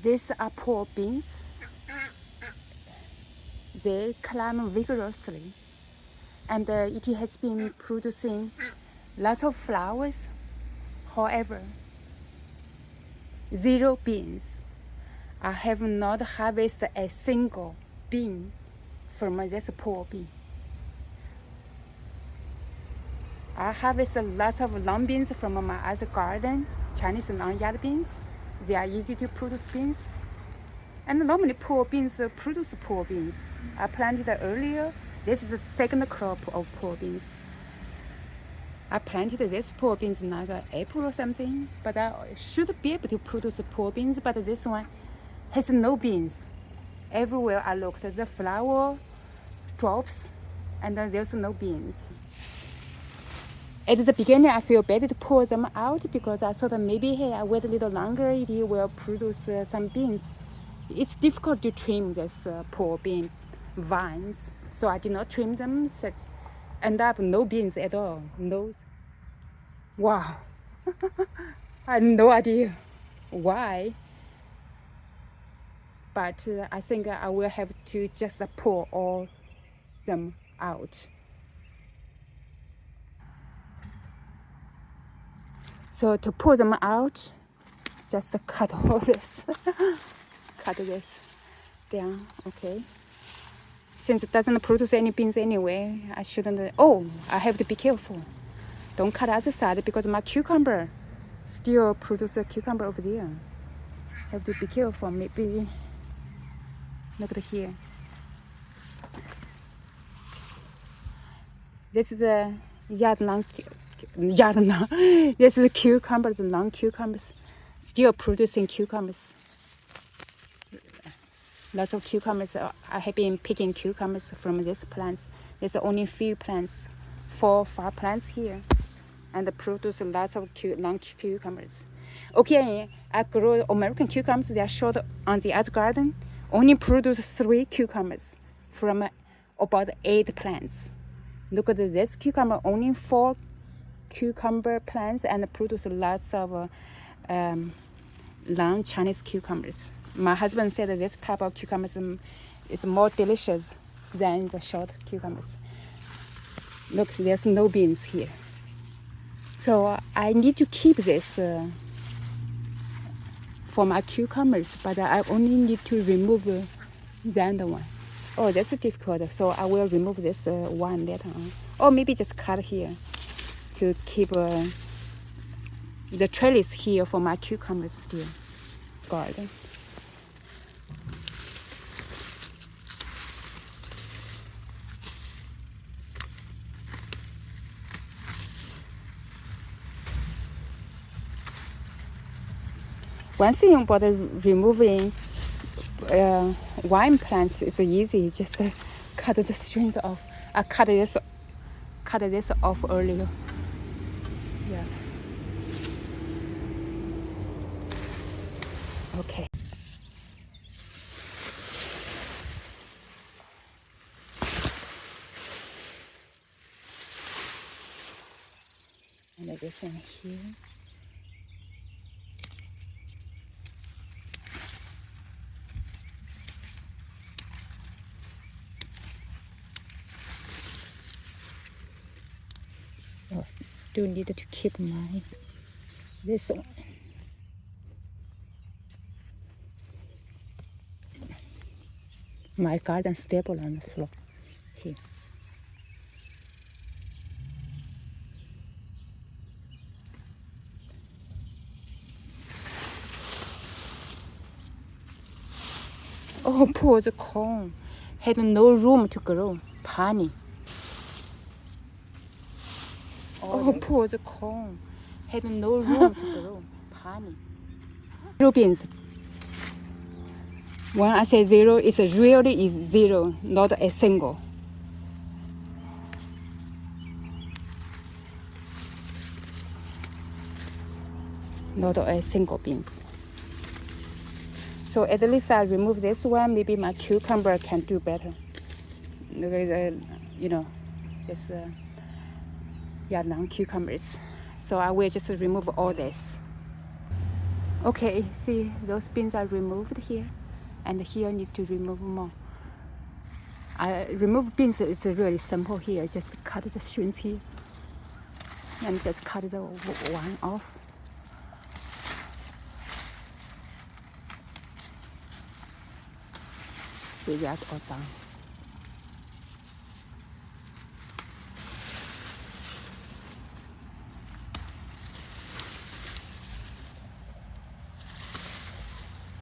These are poor beans. They climb vigorously, and it has been producing lots of flowers. However, zero beans. I have not harvested a single bean from this poor bean. I harvested lots of long beans from my other garden, Chinese long yard beans. They are easy to produce beans. And normally poor beans produce poor beans. I planted earlier. This is the second crop of poor beans. I planted this poor beans in like April or something, but I should be able to produce poor beans, but this one has no beans. Everywhere I looked, the flower drops and there's no beans. At the beginning, I feel better to pull them out because I thought maybe, hey, I wait a little longer, it will produce some beans. It's difficult to trim this poor bean vines, so I did not trim them. So end up no beans at all. No. Wow. I had no idea why. But I think I will have to just pull all them out. So to pull them out, just cut all this. Cut this down, okay. Since it doesn't produce any beans anyway, I shouldn't. Oh, I have to be careful. Don't cut other side because my cucumber still produce a cucumber over there. Have to be careful. Maybe look at here. This is a yard long. This is cucumbers, long cucumbers, still producing cucumbers. Lots of cucumbers. I have been picking cucumbers from these plants. There's only few plants, 4 or 5 plants here, and produce lots of long cucumbers. Okay, I grow American cucumbers. They are short on the other garden. Only produce 3 cucumbers from about 8 plants. Look at this cucumber, only 4 cucumber plants and produce lots of long Chinese cucumbers. My husband said that this type of cucumbers is more delicious than the short cucumbers. Look, there's no beans here. So I need to keep this for my cucumbers, but I only need to remove the other one. Oh, that's difficult. So I will remove this one later on. Or maybe just cut here to keep the trellis here for my cucumbers still garden. One thing about removing wine plants is easy. Just cut the strings off. I cut this off earlier. Yeah. Okay. And this one here. Oh, do need to keep this one. My garden stable on the floor here. Oh, poor the corn had no room to grow. Tiny. Oh, poor the corn had no room to grow. Tiny. Zero beans. When I say zero, it's really is zero, not a single. Not a single beans. So at least I remove this one. Maybe my cucumber can do better. Look at this long cucumbers. So I will just remove all this. Okay, see, those beans are removed here, and here needs to remove more. Remove beans is really simple here. Just cut the strings here, and just cut the one off. See, that's all done.